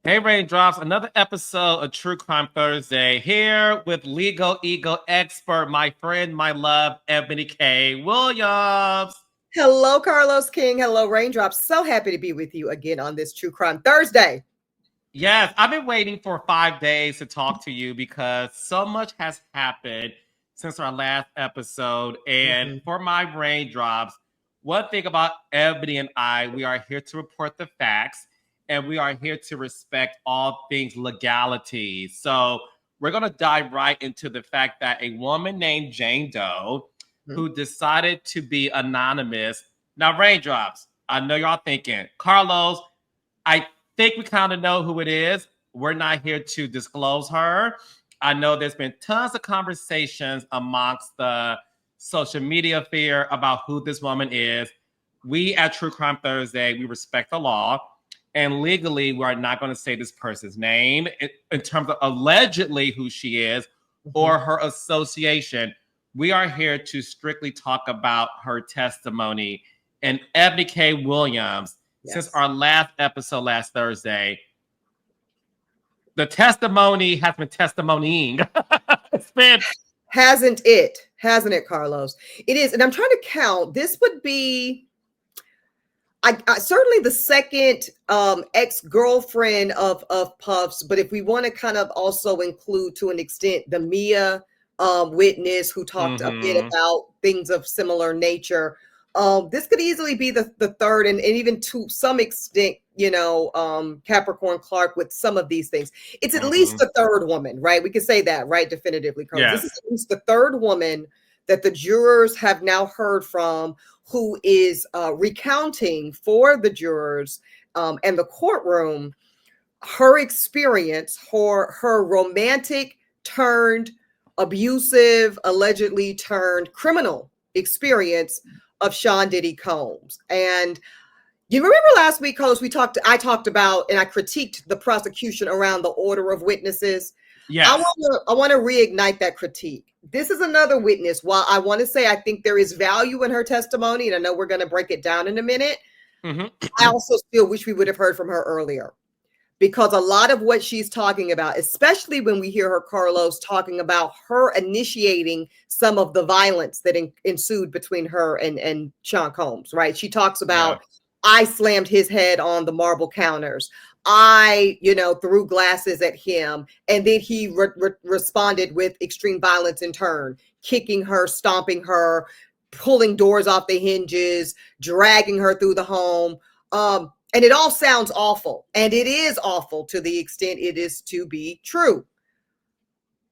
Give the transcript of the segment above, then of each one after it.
Hey, Raindrops, another episode of True Crime Thursday here with legal ego expert, my friend, my love, Ebony K. Williams. Hello, Carlos King. Hello, Raindrops. So happy to be with you again on this True Crime Thursday. Yes, I've been waiting for 5 days to talk to you because so much has happened since our last episode. And for my Raindrops, one thing about Ebony and I, we are here to report the facts and we are here to respect all things legality. So we're going to dive right into the fact that a woman named Jane Doe, who decided to be anonymous. Now, Raindrops, I know y'all thinking, Carlos, I think we kind of know who it is. We're not here to disclose her. I know there's been tons of conversations amongst the social media sphere about who this woman is. We at True Crime Thursday, we respect the law. And legally, we are not going to say this person's name in terms of allegedly who she is or her association. We are here to strictly talk about her testimony. And Ebony K. Williams, since our last episode last Thursday, the testimony has been testimonying. It's been... Hasn't it, Carlos? It is. And I'm trying to count. This would be... I certainly the second ex-girlfriend of Puff's, but if we want to kind of also include to an extent the Mia witness who talked a bit about things of similar nature, this could easily be the third and even to some extent, Capricorn Clark with some of these things. It's at least the third woman, right? We can say that, right? Definitively, Carlos. Yes. This is at least the third woman that the jurors have now heard from, who is recounting for the jurors and the courtroom her experience, her romantic turned abusive, allegedly turned criminal experience of Sean Diddy Combs. And you remember last week, Carlos, I talked about and I critiqued the prosecution around the order of witnesses. Yes. I want to reignite that critique. This is another witness. While I want to say I think there is value in her testimony, and I know we're going to break it down in a minute, I also still wish we would have heard from her earlier. Because a lot of what she's talking about, especially when we hear her, Carlos, talking about her initiating some of the violence that ensued between her and Sean Combs, right? She talks about, I slammed his head on the marble counters. I, threw glasses at him. And then he responded with extreme violence in turn, kicking her, stomping her, pulling doors off the hinges, dragging her through the home. And it all sounds awful. And it is awful to the extent it is to be true.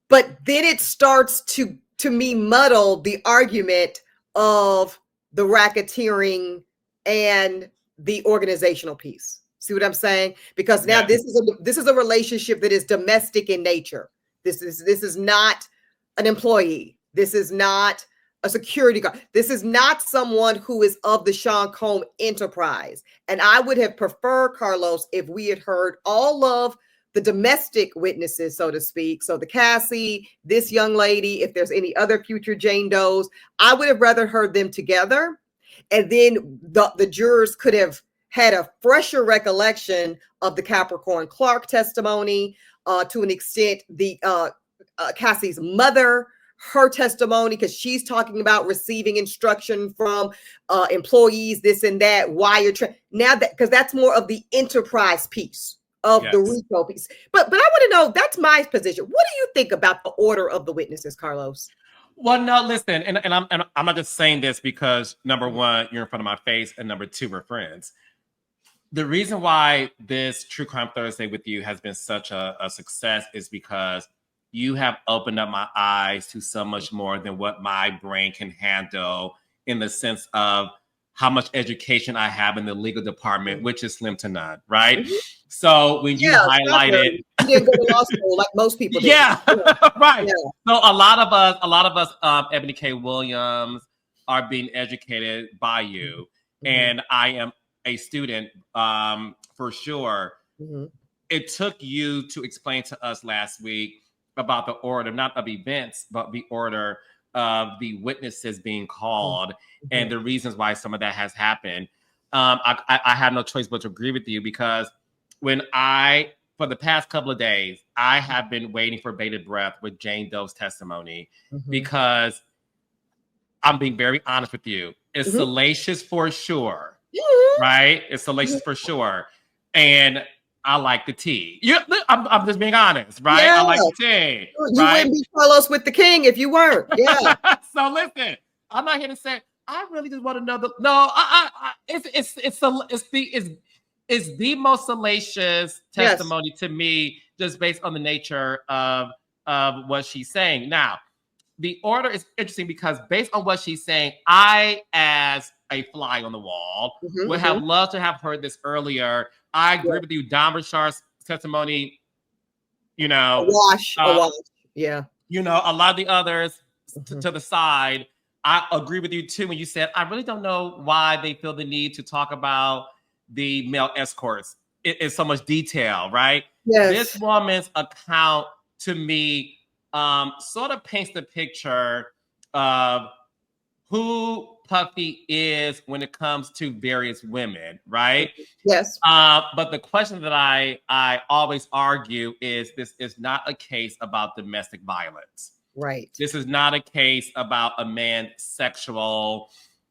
But then it starts to me muddle the argument of the racketeering and the organizational piece. See what I'm saying? Because now this is a relationship that is domestic in nature. This is not an employee. This is not a security guard. This is not someone who is of the Sean Combs enterprise. And I would have preferred, Carlos, if we had heard all of the domestic witnesses, so to speak. So the Cassie, this young lady, if there's any other future Jane Does, I would have rather heard them together. And then the jurors could have had a fresher recollection of the Capricorn Clark testimony, to an extent, the Cassie's mother, her testimony, because she's talking about receiving instruction from employees, this and that, why you're now that, because that's more of the enterprise piece of the RICO piece. But I want to know, that's my position. What do you think about the order of the witnesses, Carlos? Well, no, listen, and I'm not just saying this because number one, you're in front of my face, and number two, we're friends. The reason why this True Crime Thursday with you has been such a success is because you have opened up my eyes to so much more than what my brain can handle, in the sense of how much education I have in the legal department, which is slim to none, right? So when you highlighted, you didn't go to law school like most people did. Right. So a lot of us, Ebony K. Williams, are being educated by you, and I am a student, for sure. It took you to explain to us last week about the order, not of events, but the order of the witnesses being called and the reasons why some of that has happened. I had no choice but to agree with you, because when I for the past couple of days, I have been waiting for bated breath with Jane Doe's testimony because I'm being very honest with you. It's salacious for sure, right? It's salacious for sure. And I like the tea. I'm just being honest, right? Yeah. I like the tea. You right? wouldn't be Carlos with the king if you weren't. Yeah. So listen, I'm not here to say I really just want to know it's the most salacious testimony to me, just based on the nature of what she's saying. Now, the order is interesting because based on what she's saying, I, as a fly on the wall, would have loved to have heard this earlier. I agree with you. Don Richard's testimony, a wash. Yeah. A lot of the others to the side. I agree with you too when you said, I really don't know why they feel the need to talk about the male escorts in so much detail, right? Yes. This woman's account to me sort of paints the picture of who Puffy is when it comes to various women, right? Yes. But the question that I always argue is this is not a case about domestic violence. Right. This is not a case about a man's sexual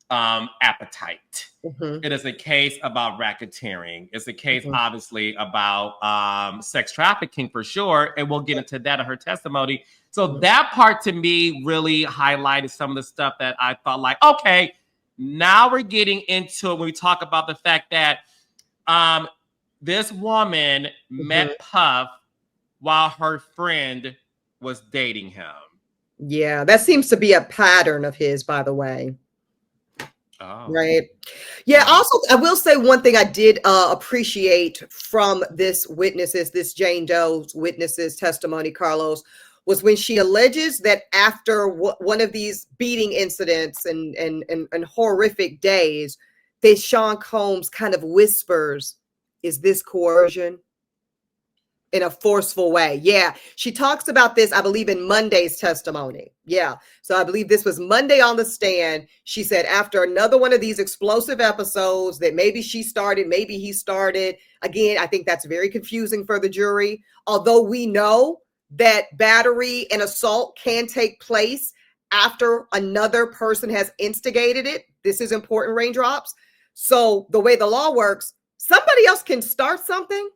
appetite. It is a case about racketeering. It's a case, obviously, about sex trafficking for sure. And we'll get into that in her testimony. So that part to me really highlighted some of the stuff that I thought like, okay, now we're getting into it when we talk about the fact that this woman met Puff while her friend was dating him. Yeah, that seems to be a pattern of his, by the way. Oh. Right. Yeah. Also, I will say one thing I did appreciate from this Jane Doe's witnesses testimony, Carlos, was when she alleges that after one of these beating incidents and horrific days, that Sean Combs kind of whispers, "Is this coercion?" in a forceful way. Yeah. She talks about this, I believe, in Monday's testimony. Yeah. So I believe this was Monday on the stand. She said after another one of these explosive episodes that maybe she started, maybe he started. Again, I think that's very confusing for the jury. Although we know that battery and assault can take place after another person has instigated it. This is important, raindrops. So the way the law works, somebody else can start something.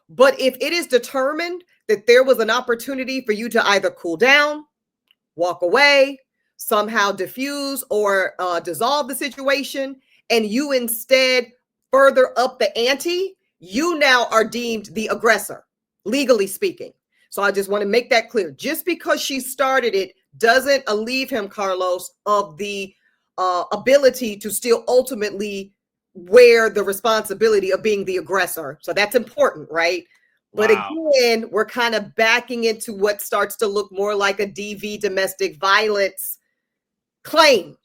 But if it is determined that there was an opportunity for you to either cool down, walk away, somehow diffuse or dissolve the situation, and you instead further up the ante, you now are deemed the aggressor, legally speaking. So I just want to make that clear. Just because she started it doesn't alleviate him, Carlos, of the ability to still ultimately wear the responsibility of being the aggressor. So that's important, right? Wow. But again, we're kind of backing into what starts to look more like a DV, domestic violence claim.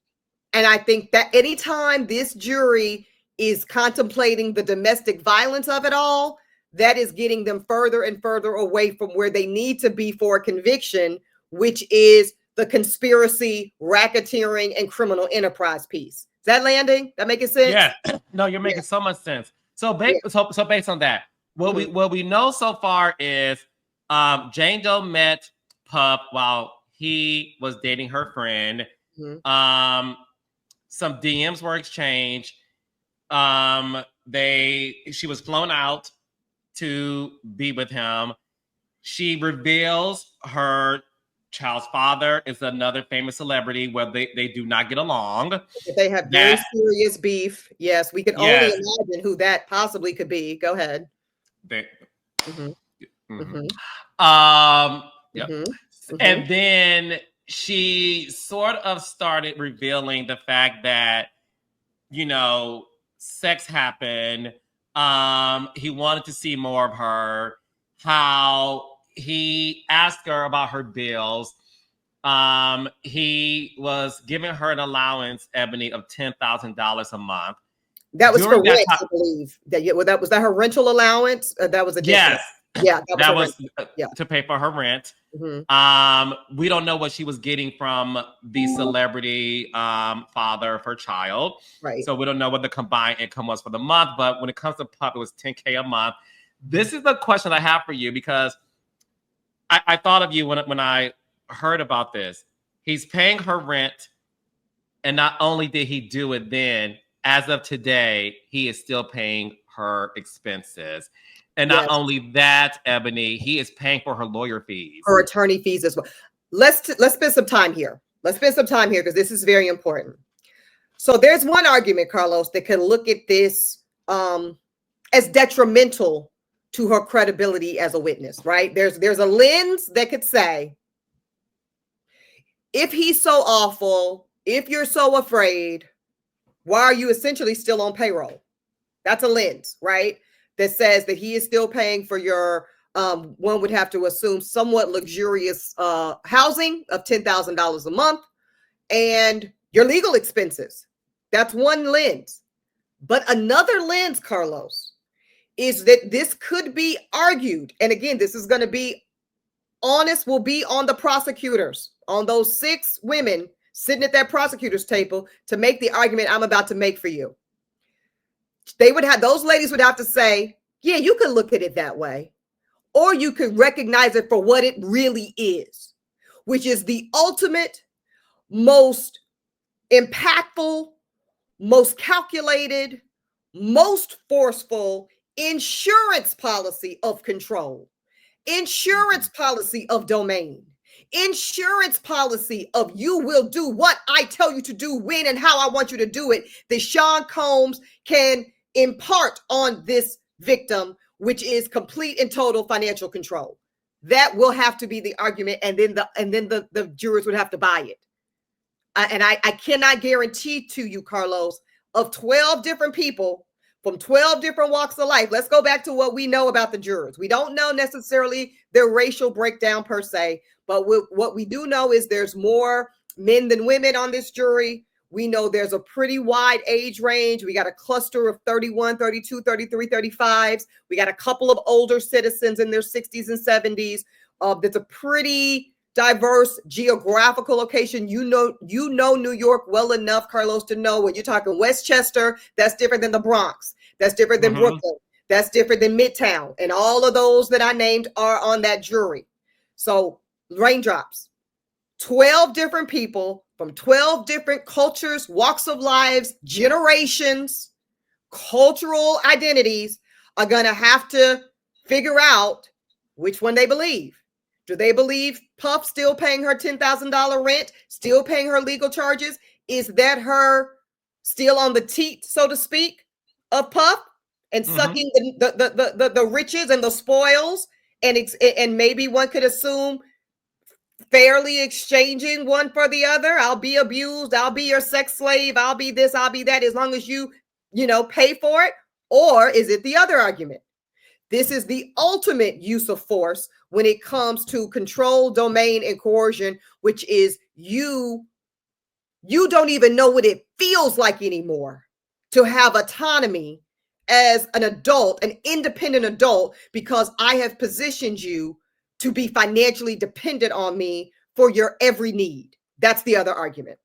And I think that anytime this jury is contemplating the domestic violence of it all, that is getting them further and further away from where they need to be for a conviction, which is the conspiracy, racketeering, and criminal enterprise piece. Is that landing? That making sense? Yeah. No, you're making so much sense. So, so based on that, what we know so far is Jane Doe met Puff while he was dating her friend. Some DMs were exchanged. She was flown out to be with him. She reveals her child's father is another famous celebrity where they do not get along. They have very serious beef. Yes, we can only imagine who that possibly could be. Go ahead. And then she sort of started revealing the fact that, sex happened. He wanted to see more of her. How he asked her about her bills. He was giving her an allowance, Ebony, of $10,000 a month. That was for rent, I believe. Was that her rental allowance? That was a yes. Yeah, that was to pay for her rent. We don't know what she was getting from the celebrity father of her child. Right. So we don't know what the combined income was for the month. But when it comes to Puff, it was $10K a month. this is the question I have for you, because I thought of you when I heard about this. He's paying her rent, and not only did he do it then, as of today, he is still paying her expenses. And not Yes. only that, Ebony, he is paying for her lawyer fees. Her attorney fees as well. Let's spend some time here. Let's spend some time here because this is very important. So there's one argument, Carlos, that can look at this as detrimental to her credibility as a witness, right? There's a lens that could say, if he's so awful, if you're so afraid, why are you essentially still on payroll? That's a lens, right? That says that he is still paying for your, one would have to assume, somewhat luxurious housing of $10,000 a month and your legal expenses. That's one lens. But another lens, Carlos, is that this could be argued. And again, this is going to be honest, will be on the prosecutors, on those 6 women sitting at that prosecutor's table to make the argument I'm about to make for you. They would have, those ladies would have to say, yeah, you could look at it that way, or you could recognize it for what it really is, which is the ultimate, most impactful, most calculated, most forceful insurance policy of control, insurance policy of domain, insurance policy of you will do what I tell you to do, when and how I want you to do it, that Sean Combs can impart on this victim, which is complete and total financial control. That will have to be the argument, and then the jurors would have to buy it. And I cannot guarantee to you, Carlos, of 12 different people from 12 different walks of life. Let's go back to what we know about the jurors. We don't know necessarily their racial breakdown per se, but what we do know is there's more men than women on this jury. We know there's a pretty wide age range. We got a cluster of 31, 32, 33, 35s. We got a couple of older citizens in their 60s and 70s. That's a pretty diverse geographical location. You know New York well enough, Carlos, to know when you're talking Westchester, that's different than the Bronx. That's different than Brooklyn. That's different than Midtown. And all of those that I named are on that jury. So raindrops, 12 different people from 12 different cultures, walks of lives, generations, cultural identities are going to have to figure out which one they believe. Do they believe Puff still paying her $10,000 rent, still paying her legal charges? Is that her still on the teat, so to speak, of Puff and sucking the riches and the spoils? And maybe one could assume fairly exchanging one for the other. I'll be abused. I'll be your sex slave. I'll be this. I'll be that, as long as you pay for it. Or is it the other argument? This is the ultimate use of force when it comes to control, domain, and coercion, which is you don't even know what it feels like anymore to have autonomy as an adult, an independent adult, because I have positioned you to be financially dependent on me for your every need. That's the other argument.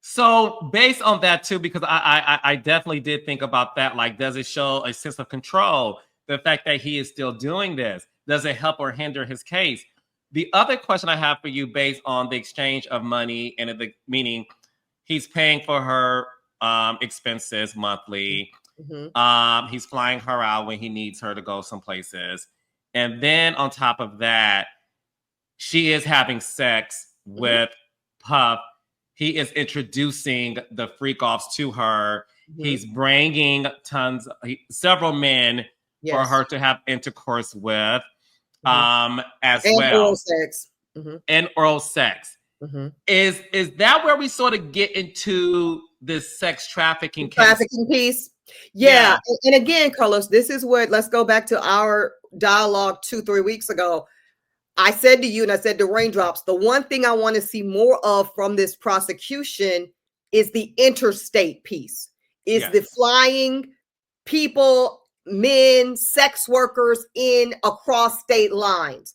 So based on that too, because I definitely did think about that, like, does it show a sense of control? The fact that he is still doing this, does it help or hinder his case? The other question I have for you, based on the exchange of money, and meaning he's paying for her expenses monthly. He's flying her out when he needs her to go some places. And then on top of that, she is having sex with Puff. He is introducing the freakoffs to her. He's bringing several men for her to have intercourse with, as well. Oral sex. And oral sex. Is that where we sort of get into this sex trafficking case? Trafficking piece? Yeah. And again, Carlos, this is what, let's go back to our dialogue 2-3 weeks ago. I said to you, and I said to Raindrops, the one thing I want to see more of from this prosecution is the interstate piece, is the flying people, men, sex workers in across state lines.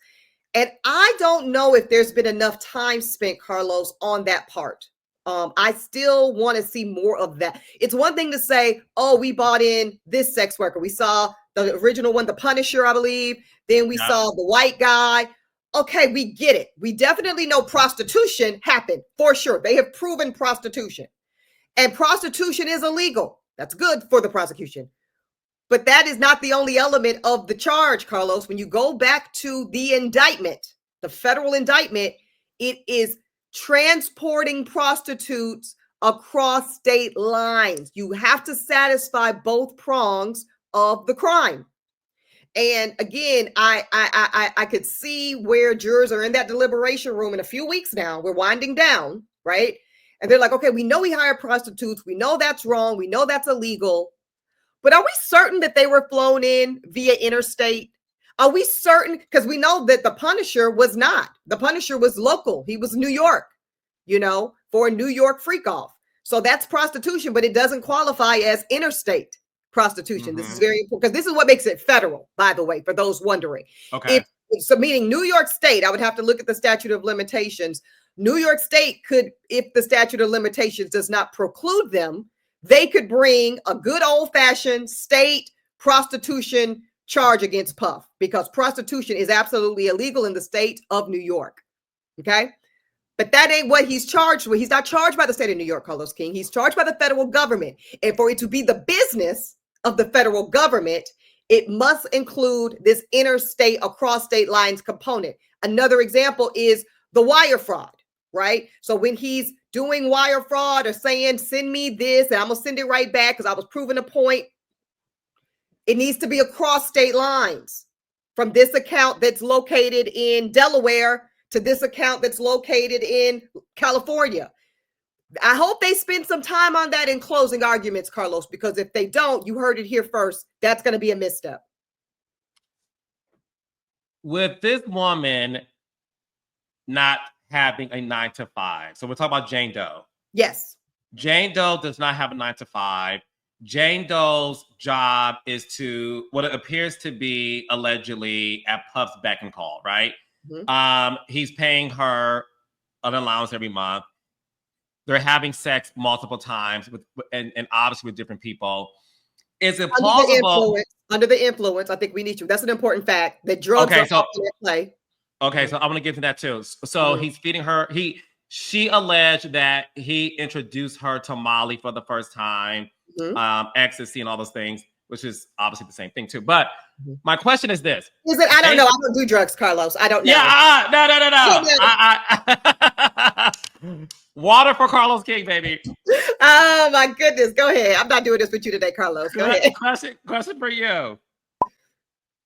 And I don't know if there's been enough time spent, Carlos, on that part. I still want to see more of that. It's one thing to say, oh, we bought in this sex worker. We saw the original one, the Punisher, I believe. Then we saw the white guy. Okay, we get it. We definitely know prostitution happened for sure. They have proven prostitution, and prostitution is illegal. That's good for the prosecution. But that is not the only element of the charge, Carlos. When you go back to the indictment, the federal indictment, it is transporting prostitutes across state lines. You have to satisfy both prongs of the crime. And again, I could see where jurors are in that deliberation room in a few weeks now. We're winding down, right? And they're like, okay, we know we hired prostitutes. We know that's wrong. We know that's illegal. But are we certain that they were flown in via interstate? Are we certain? Because we know that the Punisher was not. The Punisher was local. He was New York, for a New York freakoff. So that's prostitution, but it doesn't qualify as interstate prostitution. This is very important because this is what makes it federal, by the way, for those wondering. Okay. So meaning New York State, I would have to look at the statute of limitations. New York State could, if the statute of limitations does not preclude them, they could bring a good old-fashioned state prostitution charge against Puff because prostitution is absolutely illegal in the state of New York. Okay? But that ain't what he's charged with. He's not charged by the state of New York, Carlos King. He's charged by the federal government. And for it to be the business of the federal government, it must include this interstate, across state lines component. Another example is the wire fraud, right? So when he's doing wire fraud or saying, send me this, and I'm going to send it right back because I was proving a point, it needs to be across state lines from this account that's located in Delaware to this account that's located in California. I hope they spend some time on that in closing arguments, Carlos, because if they don't, you heard it here first, that's going to be a misstep. With this woman not having a 9-to-5. So we're talking about Jane Doe. Yes. Jane Doe does not have a 9-to-5. Jane Doe's job is to what it appears to be allegedly at Puff's beck and call, right? He's paying her an allowance every month. They're having sex multiple times with and obviously with different people. Is it plausible? Under the influence, I think we need to. That's an important fact that drugs are often at play. Okay, so I'm gonna get to that too. So he's feeding her. She alleged that he introduced her to Molly for the first time, ecstasy and all those things, which is obviously the same thing too. But my question is this: Is it? I don't know. I don't do drugs, Carlos. I don't know. Yeah, no. Water for Carlos King, baby. Oh my goodness. Go ahead. I'm not doing this with you today, Carlos. Go ahead. Question for you.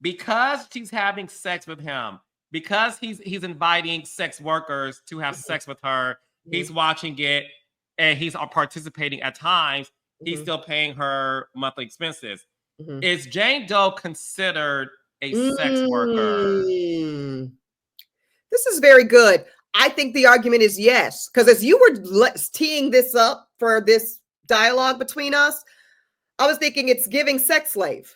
Because she's having sex with him, because he's inviting sex workers to have sex with her, he's watching it, and he's participating at times, he's still paying her monthly expenses. Is Jane Doe considered a sex worker? This is very good. I think the argument is yes, because as you were teeing this up for this dialogue between us, I was thinking it's giving sex slave.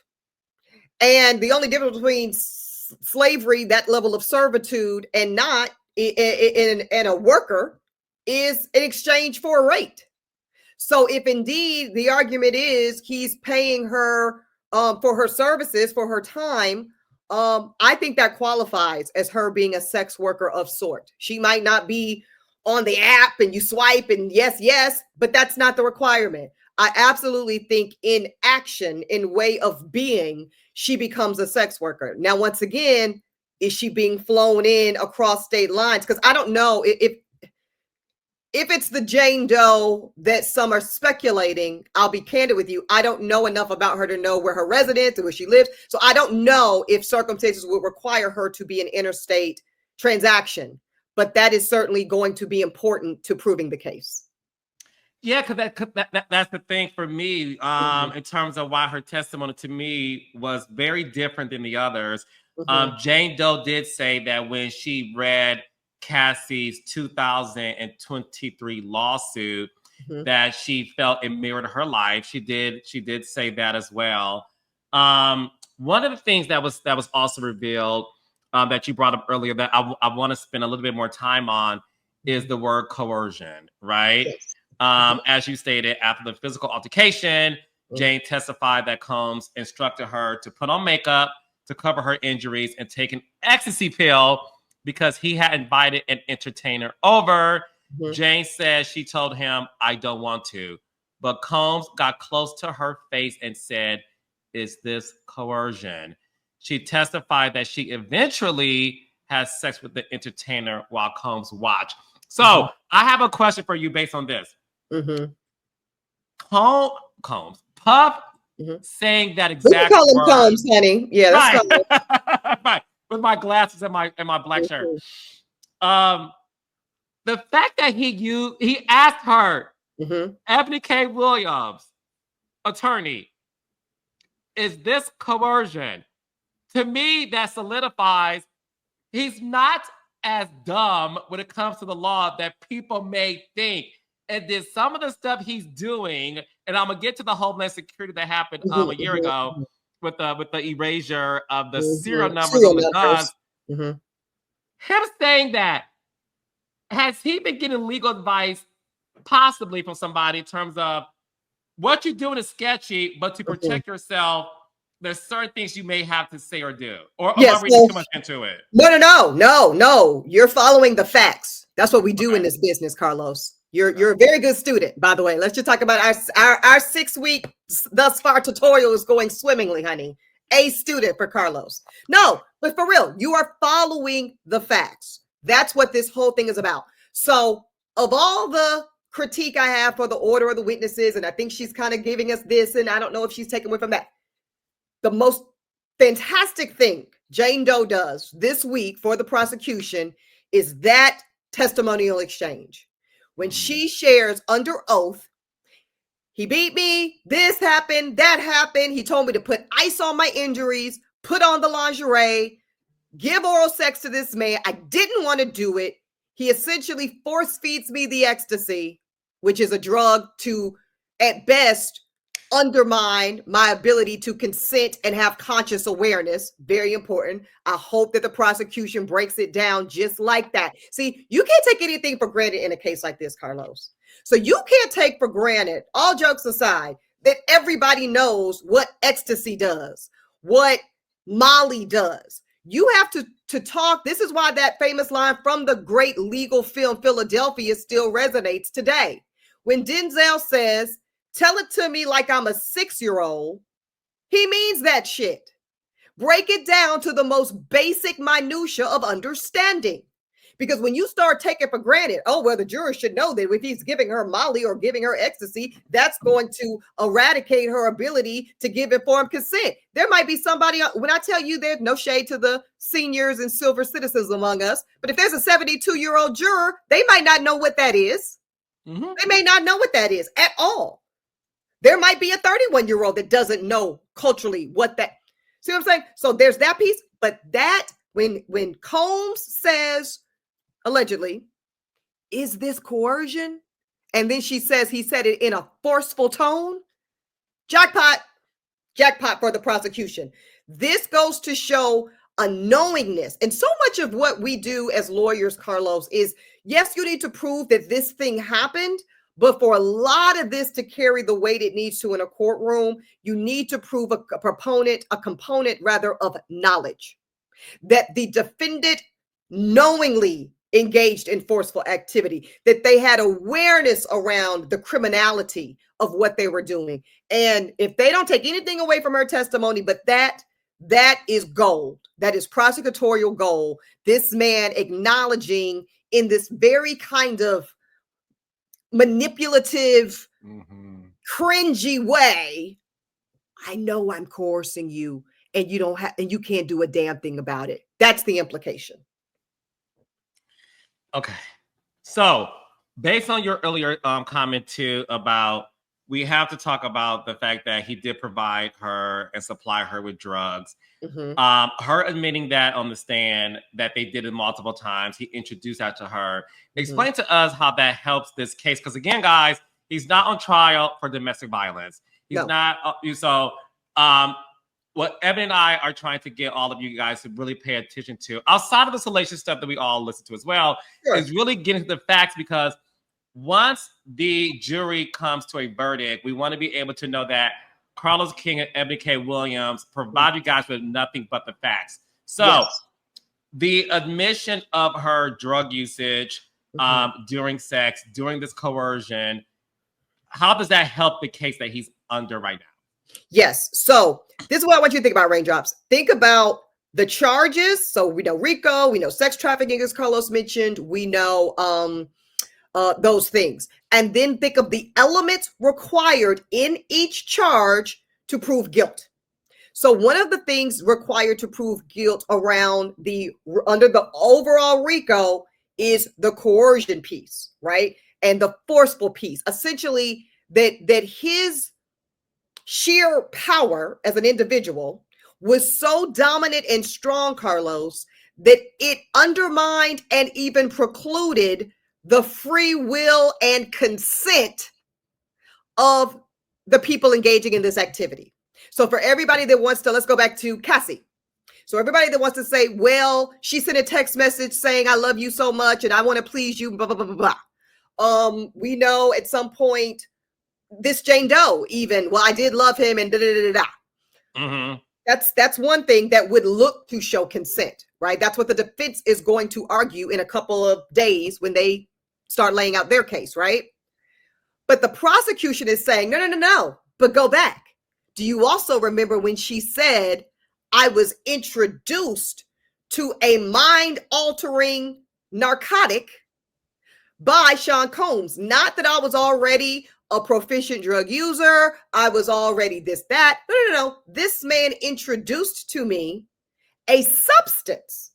And the only difference between slavery, that level of servitude, and not in a worker is in exchange for a rate. So if indeed the argument is he's paying her for her services, for her time, I think that qualifies as her being a sex worker of sort. She might not be on the app and you swipe and yes, but that's not the requirement. I absolutely think in action, in way of being, she becomes a sex worker. Now, once again, is she being flown in across state lines? Because I don't know if it's the Jane Doe that some are speculating. I'll be candid with you. I don't know enough about her to know where her residence or where she lives. So I don't know if circumstances would require her to be an interstate transaction. But that is certainly going to be important to proving the case. Yeah, because that's the thing for me in terms of why her testimony to me was very different than the others. Jane Doe did say that when she read Cassie's 2023 lawsuit, that she felt it mirrored her life. She did say that as well. One of the things that was also revealed that you brought up earlier that I want to spend a little bit more time on is the word coercion, right? Yes. As you stated, after the physical altercation, Jane testified that Combs instructed her to put on makeup to cover her injuries and take an ecstasy pill because he had invited an entertainer over. Jane says she told him, "I don't want to." But Combs got close to her face and said, "Is this coercion?" She testified that she eventually has sex with the entertainer while Combs watched. So I have a question for you based on this. Combs, Puff saying that exact we call him word. Combs, honey. Yeah, that's right. Right. With my glasses and my black shirt. The fact that he asked her, Ebony K. Williams, attorney, is this coercion? To me, that solidifies he's not as dumb when it comes to the law that people may think. And then some of the stuff he's doing, and I'm gonna get to the Homeland Security that happened a year ago with the erasure of the serial numbers on the guns. Him saying that, has he been getting legal advice possibly from somebody in terms of what you're doing is sketchy, but to protect yourself, there's certain things you may have to say or do? Or am I reading too much into it? No. You're following the facts. That's what we do in this business, Carlos. You're a very good student, by the way. Let's just talk about our 6-week thus far tutorial is going swimmingly, honey. A student for Carlos. No, but for real, you are following the facts. That's what this whole thing is about. So of all the critique I have for the order of the witnesses, and I think she's kind of giving us this, and I don't know if she's taken away from that. The most fantastic thing Jane Doe does this week for the prosecution is that testimonial exchange. When she shares under oath, he beat me, this happened, that happened. He told me to put ice on my injuries, put on the lingerie, give oral sex to this man. I didn't want to do it. He essentially force feeds me the ecstasy, which is a drug to, at best, undermine my ability to consent and have conscious awareness. Very important. I hope that the prosecution breaks it down just like that. See, you can't take anything for granted in a case like this, Carlos. So you can't take for granted, all jokes aside, that everybody knows what ecstasy does, what Molly does. You have to talk. This is why that famous line from the great legal film Philadelphia still resonates today. When Denzel says, "Tell it to me like I'm a 6-year-old," he means that shit. Break it down to the most basic minutia of understanding. Because when you start taking for granted, oh, well, the juror should know that if he's giving her Molly or giving her ecstasy, that's going to eradicate her ability to give informed consent. There might be somebody, when I tell you there's no shade to the seniors and silver citizens among us, but if there's a 72-year-old juror, they might not know what that is. They may not know what that is at all. There might be a 31-year-old that doesn't know culturally what that. See what I'm saying? So there's that piece. But that when Combs says, allegedly, "Is this coercion?" And then she says he said it in a forceful tone. Jackpot for the prosecution. This goes to show a knowingness. And so much of what we do as lawyers, Carlos, is, yes, you need to prove that this thing happened. But for a lot of this to carry the weight it needs to in a courtroom, you need to prove a component of knowledge. That the defendant knowingly engaged in forceful activity, that they had awareness around the criminality of what they were doing. And if they don't take anything away from her testimony, but that is gold. That is prosecutorial gold. This man acknowledging in this very kind of manipulative, cringy way, "I know I'm coercing you, and you can't do a damn thing about it." That's the implication. Okay. So based on your earlier comment too about we have to talk about the fact that he did provide her and supply her with drugs. Her admitting that on the stand that they did it multiple times. He introduced that to her. Explain to us how that helps this case. Because again, guys, he's not on trial for domestic violence. He's not. So what Evan and I are trying to get all of you guys to really pay attention to, outside of the salacious stuff that we all listen to as well, is really getting to the facts. Because once the jury comes to a verdict, we want to be able to know that Carlos King and Ebony K. Williams provide you guys with nothing but the facts. So Yes. the admission of her drug usage during sex, during this coercion, how does that help the case that he's under right now? Yes. So this is what I want you to think about, Raindrops. Think about the charges. So we know RICO, we know sex trafficking, as Carlos mentioned, we know those things. And then think of the elements required in each charge to prove guilt. So one of the things required to prove guilt around under the overall RICO is the coercion piece, right? And the forceful piece. Essentially, that his sheer power as an individual was so dominant and strong, Carlos, that it undermined and even precluded the free will and consent of the people engaging in this activity. So for everybody that wants to, let's go back to Cassie. So everybody that wants to say, well, she sent a text message saying, I love you so much and I want to please you, blah, blah, blah, blah, blah. We know at some point this Jane Doe even, well, I did love him and da da da da da. That's one thing that would look to show consent, right? That's what the defense is going to argue in a couple of days when they start laying out their case, right? But the prosecution is saying, no, but go back. Do you also remember when she said, I was introduced to a mind-altering narcotic by Sean Combs? Not that I was already a proficient drug user. I was already this, that. No. This man introduced to me a substance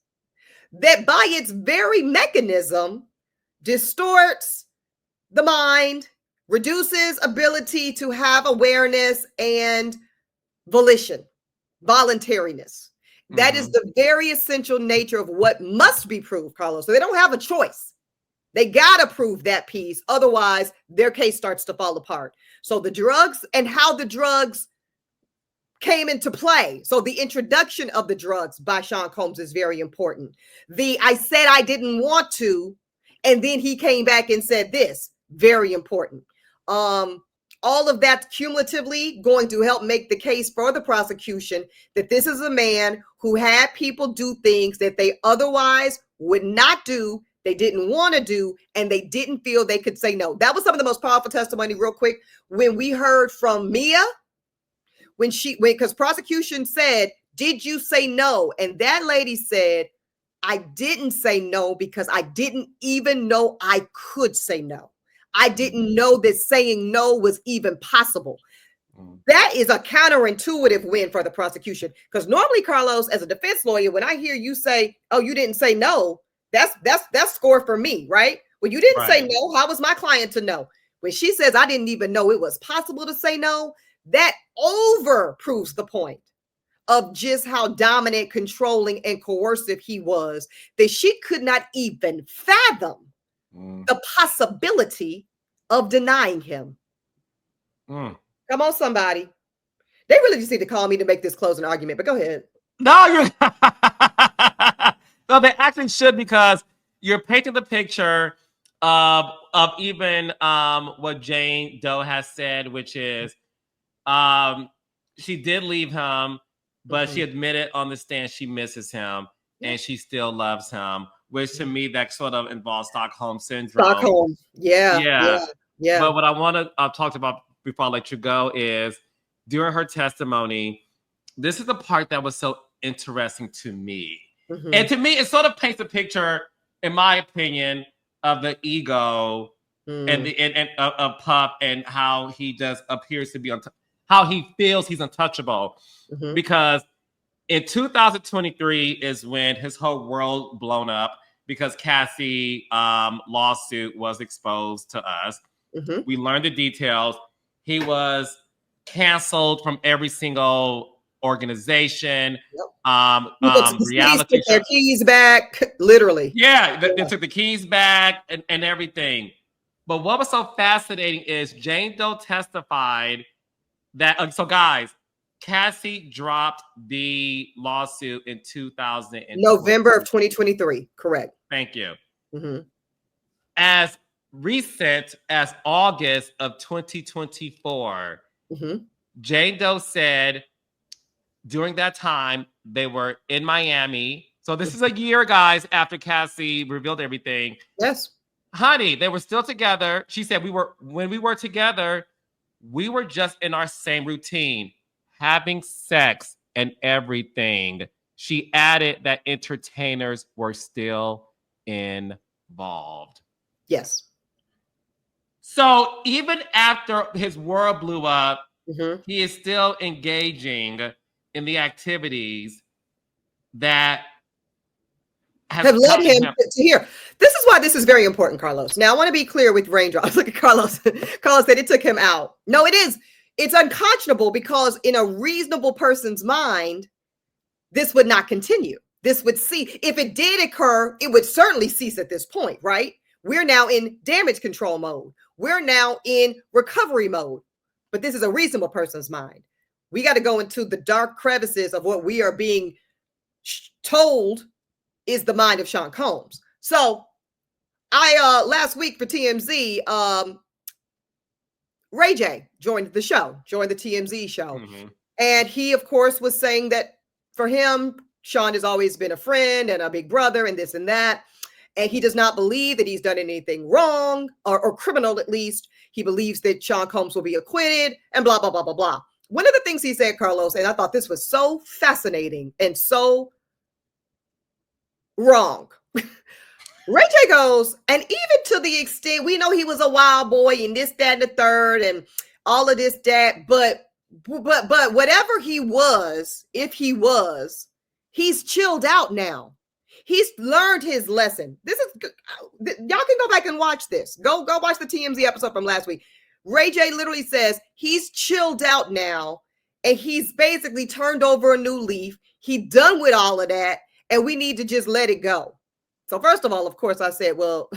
that by its very mechanism distorts the mind, reduces ability to have awareness and volition, voluntariness. That is the very essential nature of what must be proved, Carlos. So they don't have a choice. They got to prove that piece. Otherwise, their case starts to fall apart. So the drugs and how the drugs came into play. So the introduction of the drugs by Sean Combs is very important. I said I didn't want to, and then he came back and said this, very important. All of that cumulatively going to help make the case for the prosecution that this is a man who had people do things that they otherwise would not do, they didn't want to do, and they didn't feel they could say no. That was some of the most powerful testimony, real quick, when we heard from Mia, because prosecution said, did you say no? And that lady said, I didn't say no because I didn't even know I could say no. I didn't know that saying no was even possible. That is a counterintuitive win for the prosecution. Because normally, Carlos, as a defense lawyer, when I hear you say, oh, you didn't say no, that's score for me, right? When you didn't say no, how was my client to know? When she says, I didn't even know it was possible to say no, that over proves the point of just how dominant, controlling, and coercive he was, that she could not even fathom the possibility of denying him. Come on, somebody. They really just need to call me to make this closing argument, but go ahead. No, you're no, they actually should, because you're painting the picture of even what Jane Doe has said, which is she did leave him, but she admitted on the stand she misses him and she still loves him, which to me that sort of involves Stockholm syndrome. Stockholm, yeah. But what I want to talk about before I let you go is during her testimony, this is the part that was so interesting to me. And to me, it sort of paints a picture, in my opinion, of the ego and of Puff, and how he just appears to be how he feels he's untouchable. Because in 2023 is when his whole world blown up, because Cassie lawsuit was exposed to us. We learned the details. He was canceled from every single organization. Reality took their keys back, literally. They took the keys back and everything. But what was so fascinating is Jane Doe testified that, so guys, Cassie dropped the lawsuit in 2000. November of 2023, correct. Thank you. As recent as August of 2024, Jane Doe said during that time they were in Miami. So this is a year, guys, after Cassie revealed everything. Yes. Honey, they were still together. She said when we were together, we were just in our same routine, having sex and everything. She added that entertainers were still involved. Yes. So even after his world blew up, he is still engaging in the activities that have led him to here. This is why this is very important, Carlos. Now, I want to be clear with raindrops. Look at Carlos. Carlos said it took him out. No, it is. It's unconscionable because in a reasonable person's mind, this would not continue. This would cease. If it did occur, it would certainly cease at this point, right? We're now in damage control mode. We're now in recovery mode. But this is a reasonable person's mind. We got to go into the dark crevices of what we are being told is the mind of Sean Combs. So I last week for TMZ, Ray J joined the TMZ show. And he, of course, was saying that for him, Sean has always been a friend and a big brother and this and that. And he does not believe that he's done anything wrong or criminal, at least. He believes that Sean Combs will be acquitted and blah, blah, blah, blah, blah. One of the things he said, Carlos, and I thought this was so fascinating and so wrong. Ray J goes, and even to the extent, we know he was a wild boy and this, that, and the third and all of this, that, but whatever he was, if he was, he's chilled out now. He's learned his lesson. This is, y'all can go back and watch this. Go watch the TMZ episode from last week. Ray J literally says he's chilled out now and he's basically turned over a new leaf. He's done with all of that and we need to just let it go. So first of all, of course, I said, well,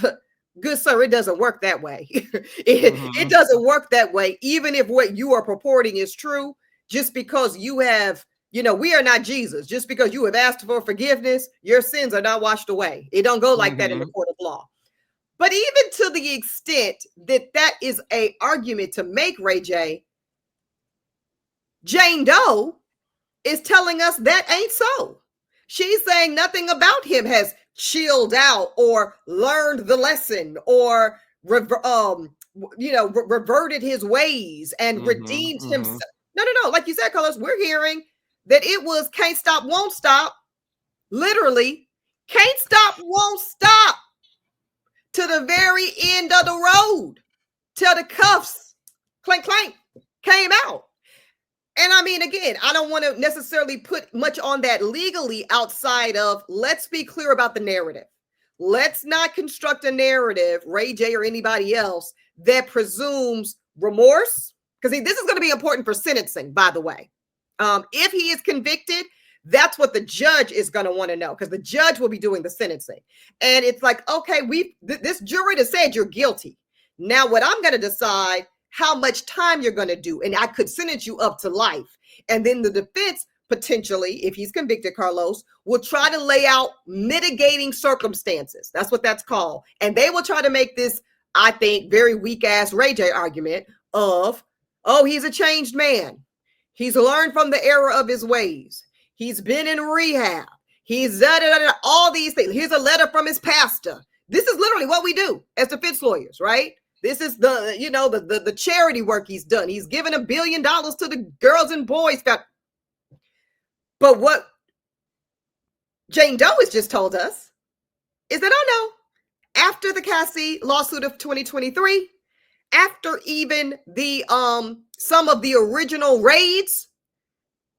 good sir, it doesn't work that way. It doesn't work that way. Even if what you are purporting is true, just because you have, we are not Jesus. Just because you have asked for forgiveness, your sins are not washed away. It don't go like that in the court of law. But even to the extent that that is an argument to make, Ray J, Jane Doe is telling us that ain't so. She's saying nothing about him has chilled out or learned the lesson or reverted his ways and redeemed himself. No. Like you said, Carlos, we're hearing that it was can't stop, won't stop. Literally, can't stop, won't stop to the very end of the road till the cuffs clank came out. And I mean, again, I don't want to necessarily put much on that legally outside of, let's be clear about the narrative. Let's not construct a narrative, Ray J or anybody else, that presumes remorse. Because this is going to be important for sentencing, by the way. If he is convicted, that's what the judge is going to want to know, because the judge will be doing the sentencing. And it's like, okay, this jury has said you're guilty. Now what I'm going to decide how much time you're going to do. And I could sentence you up to life. And then the defense, potentially, if he's convicted, Carlos, will try to lay out mitigating circumstances. That's what that's called. And they will try to make this, I think, very weak ass Ray J argument of, oh, he's a changed man. He's learned from the error of his ways. He's been in rehab. He's all these things. Here's a letter from his pastor. This is literally what we do as defense lawyers, right? This is the charity work he's done. He's given $1 billion to the Girls and Boys. But what Jane Doe has just told us is that, oh no, after the Cassie lawsuit of 2023, after even the some of the original raids,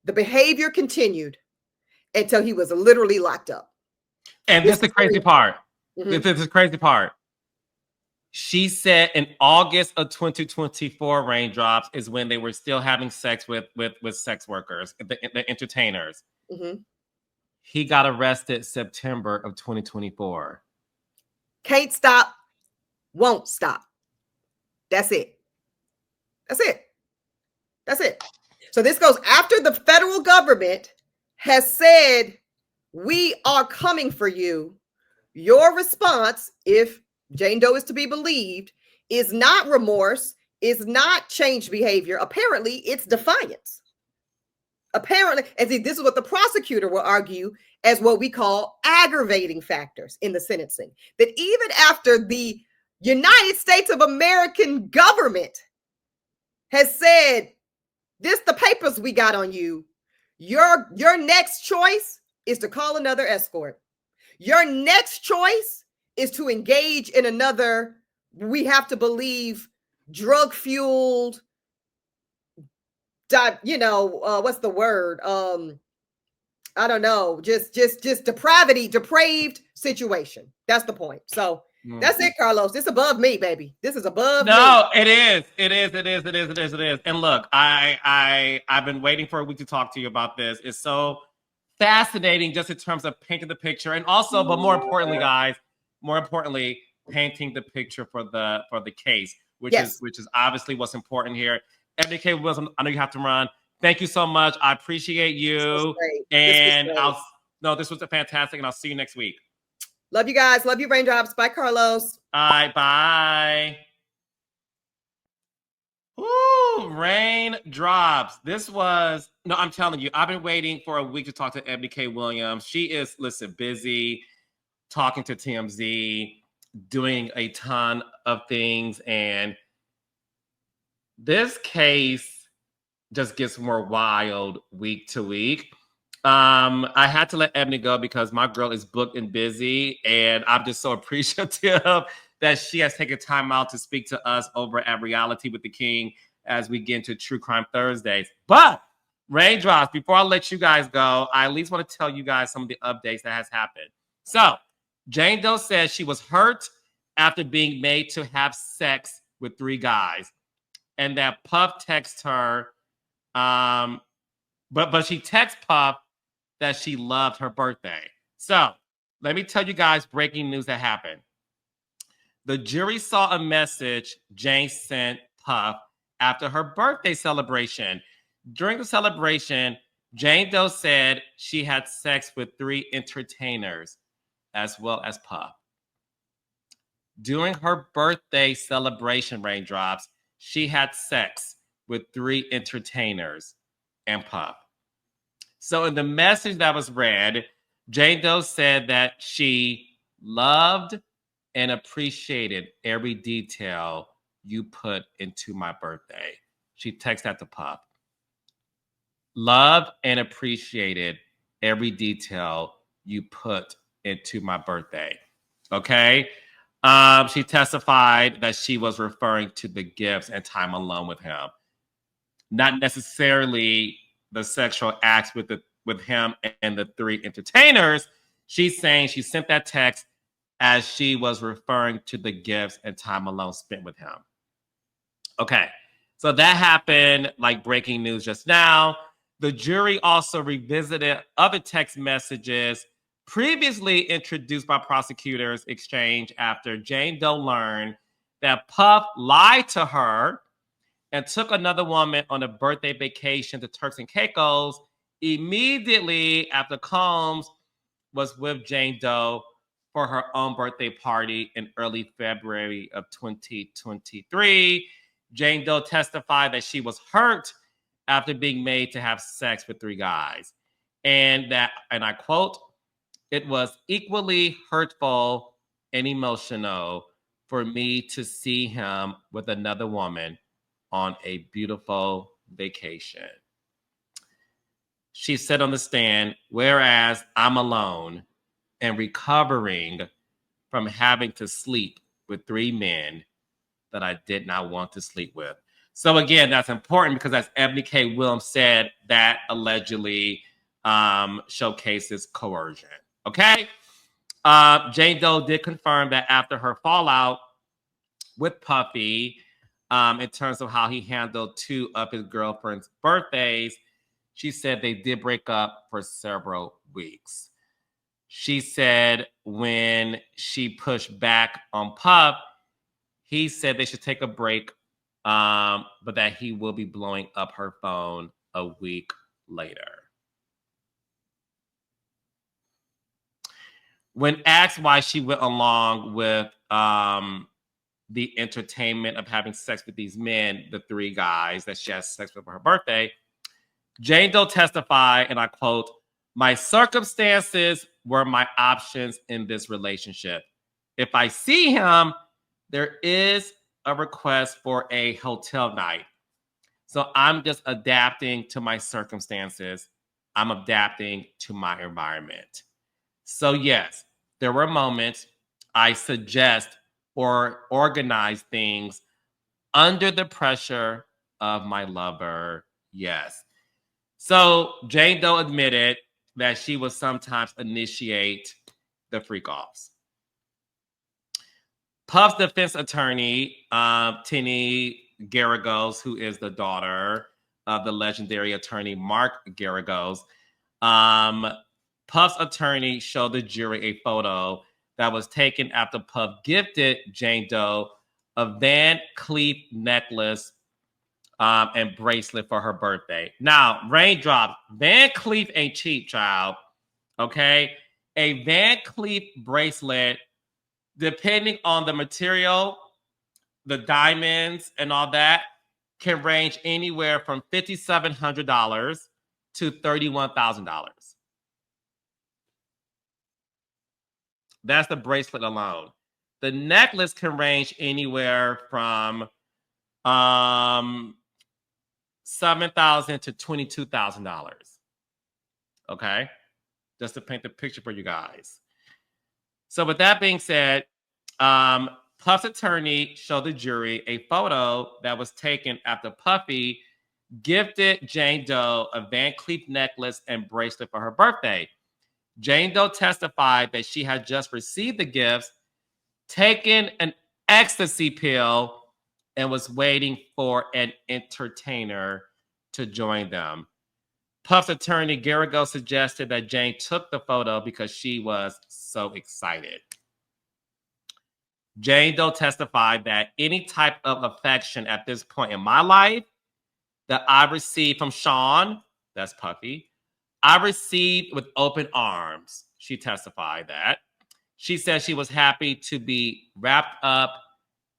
the behavior continued until he was literally locked up. And this is the crazy part. This is the crazy part. She said in August of 2024, raindrops is when they were still having sex with sex workers, the entertainers. He got arrested September of 2024. Can't stop, won't stop. That's it. That's it. That's it. So this goes after the federal government has said, we are coming for you. Your response, if Jane Doe is to be believed, is not remorse, is not change behavior. Apparently, it's defiance. Apparently, and see, this is what the prosecutor will argue as what we call aggravating factors in the sentencing. That even after the United States of American government has said, this the papers we got on you, your next choice is to call another escort. Your next choice is to engage in another, we have to believe, drug-fueled, what's the word? I don't know, just depraved situation. That's the point. So that's it, Carlos. This is above me, baby. This is above me. No, it is. And look, I've been waiting for a week to talk to you about this. It's so fascinating just in terms of painting the picture, and also, but more importantly, guys, painting the picture for the case, which is obviously what's important here. MK Wilson, I know you have to run. Thank you so much. I appreciate you. And this was fantastic, and I'll see you next week. Love you guys. Love you, Raindrops. Bye, Carlos. All right, bye. Ooh, Raindrops. I'm telling you, I've been waiting for a week to talk to Ebony K. Williams. She is, busy talking to TMZ, doing a ton of things, and this case just gets more wild week to week. I had to let Ebony go because my girl is booked and busy, and I'm just so appreciative that she has taken time out to speak to us over at Reality with the King as we get into True Crime Thursdays. But Raindrops, before I let you guys go, I at least want to tell you guys some of the updates that has happened. So Jane Doe says she was hurt after being made to have sex with 3 guys, and that Puff texts her, but she texts Puff that she loved her birthday. So let me tell you guys breaking news that happened. The jury saw a message Jane sent Puff after her birthday celebration. During the celebration, Jane Doe said she had sex with 3 entertainers as well as Puff. During her birthday celebration, Raindrops, she had sex with 3 entertainers and Puff. So in the message that was read, Jane Doe said that she loved and appreciated every detail you put into my birthday. She texted that to Puff. Loved and appreciated every detail you put into my birthday. Okay? She testified that she was referring to the gifts and time alone with him. Not necessarily the sexual acts with him and the 3 entertainers. She's saying she sent that text as she was referring to the gifts and time alone spent with him. Okay, so that happened, like breaking news just now. The jury also revisited other text messages previously introduced by prosecutors exchange after Jane Doe learned that Puff lied to her and took another woman on a birthday vacation to Turks and Caicos immediately after Combs was with Jane Doe for her own birthday party in early February of 2023. Jane Doe testified that she was hurt after being made to have sex with 3 guys. And I quote, "It was equally hurtful and emotional for me to see him with another woman on a beautiful vacation." She said on the stand, "Whereas I'm alone and recovering from having to sleep with 3 men that I did not want to sleep with." So again, that's important because as Ebony K. Williams said, that allegedly showcases coercion. Okay? Jane Doe did confirm that after her fallout with Puffy, in terms of how he handled 2 of his girlfriend's birthdays, she said they did break up for several weeks. She said when she pushed back on Puff, he said they should take a break, but that he will be blowing up her phone a week later. When asked why she went along with the entertainment of having sex with these men, the 3 guys that she has sex with for her birthday. Jane Doe testified, and I quote, "My circumstances were my options in this relationship. If I see him, there is a request for a hotel night. So I'm just adapting to my circumstances. I'm adapting to my environment." So yes, there were moments I suggest or organize things under the pressure of my lover. Yes. So Jane Doe admitted that she would sometimes initiate the freak-offs. Puff's defense attorney, Tinny Garagos, who is the daughter of the legendary attorney Mark Garagos, Puff's attorney showed the jury a photo that was taken after Puff gifted Jane Doe a Van Cleef necklace and bracelet for her birthday. Now, raindrop, Van Cleef ain't cheap, child. Okay? A Van Cleef bracelet, depending on the material, the diamonds and all that, can range anywhere from $5,700 to $31,000. That's the bracelet alone. The necklace can range anywhere from $7,000 to $22,000. Okay, just to paint the picture for you guys. So with that being said, Puff's attorney showed the jury a photo that was taken after Puffy gifted Jane Doe a Van Cleef necklace and bracelet for her birthday. Jane Doe testified that she had just received the gifts, taken an ecstasy pill, and was waiting for an entertainer to join them. Puff's attorney Garagos suggested that Jane took the photo because she was so excited. Jane Doe testified that any type of affection at this point in my life that I received from Sean, that's Puffy, I received with open arms. She testified that. She said she was happy to be wrapped up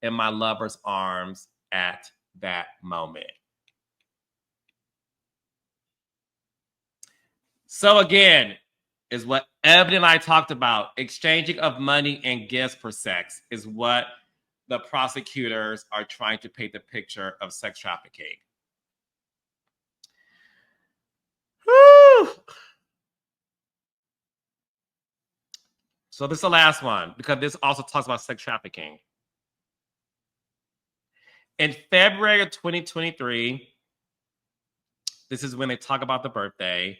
in my lover's arms at that moment. So again, is what Evan and I talked about. Exchanging of money and gifts for sex is what the prosecutors are trying to paint the picture of sex trafficking. Whew. So this is the last one because this also talks about sex trafficking. In February of 2023, this is when they talk about the birthday.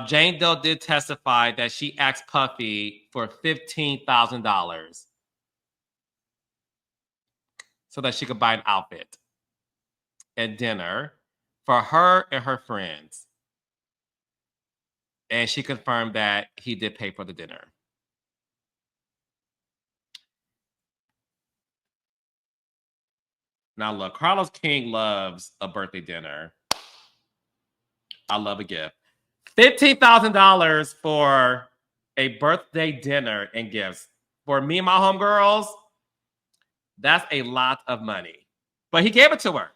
Jane Doe did testify that she asked Puffy for $15,000 so that she could buy an outfit and dinner for her and her friends. And she confirmed that he did pay for the dinner. Now look, Carlos King loves a birthday dinner. I love a gift. $15,000 for a birthday dinner and gifts. For me and my homegirls, that's a lot of money. But he gave it to her.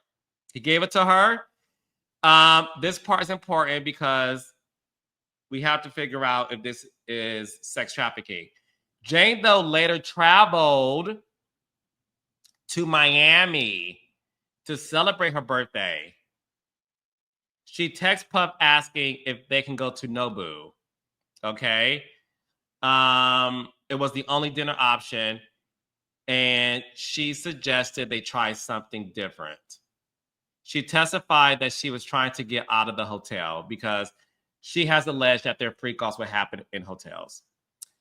He gave it to her. This part is important because we have to figure out if this is sex trafficking. Jane Doe later traveled to Miami to celebrate her birthday. She texts Puff asking if they can go to Nobu. Okay. It was the only dinner option. And she suggested they try something different. She testified that she was trying to get out of the hotel because she has alleged that their freak-offs would happen in hotels.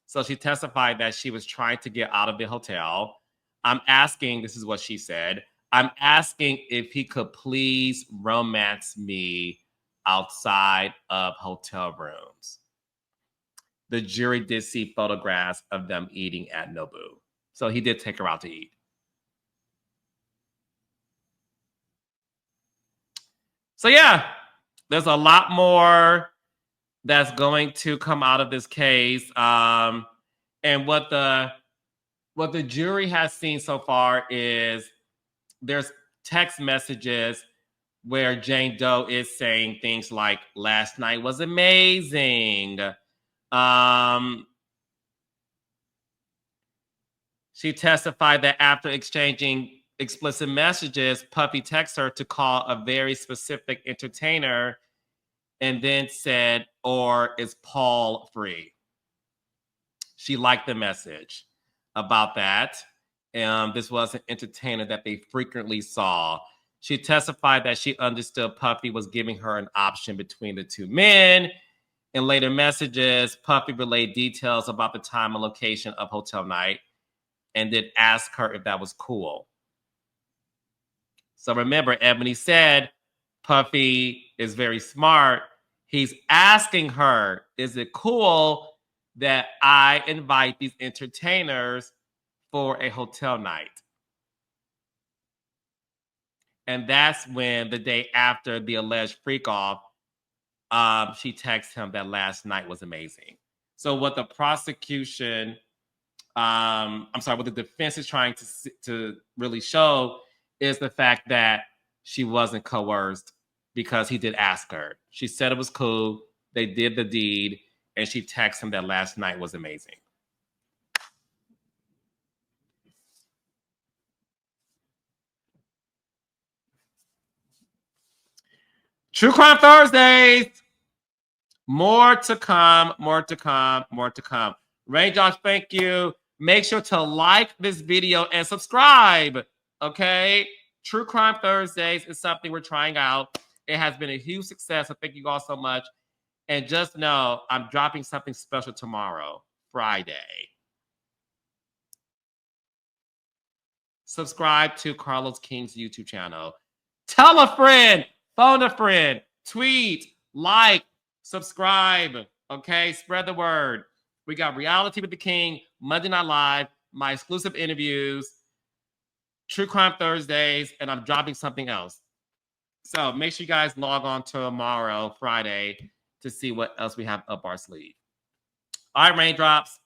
So she testified that she was trying to get out of the hotel. I'm asking, this is what she said, I'm asking if he could please romance me outside of hotel rooms. The jury did see photographs of them eating at Nobu. So he did take her out to eat. So yeah, there's a lot more that's going to come out of this case. And what the what the jury has seen so far is there's text messages where Jane Doe is saying things like, last night was amazing. She testified that after exchanging explicit messages, Puffy texted her to call a very specific entertainer and then said, or is Paul free? She liked the message about that. This was an entertainer that they frequently saw. She testified that she understood Puffy was giving her an option between the two men. In later messages, Puffy relayed details about the time and location of hotel night and did ask her if that was cool. So remember, Ebony said Puffy is very smart. He's asking her, is it cool that I invite these entertainers for a hotel night? And that's when, the day after the alleged freak-off, she texted him that last night was amazing. So what the prosecution, what the defense is trying to really show is the fact that she wasn't coerced because he did ask her. She said it was cool. They did the deed, and she texted him that last night was amazing. True Crime Thursdays. More to come, more to come, more to come. Raindrops, thank you. Make sure to like this video and subscribe, okay? True Crime Thursdays is something we're trying out. It has been a huge success, so thank you all so much. And just know I'm dropping something special tomorrow, Friday. Subscribe to Carlos King's YouTube channel. Tell a friend, phone a friend, tweet, like, subscribe, okay? Spread the word. We got Reality with the King, Monday Night Live, my exclusive interviews, True Crime Thursdays, and I'm dropping something else. So make sure you guys log on tomorrow, Friday, to see what else we have up our sleeve. All right, Raindrops.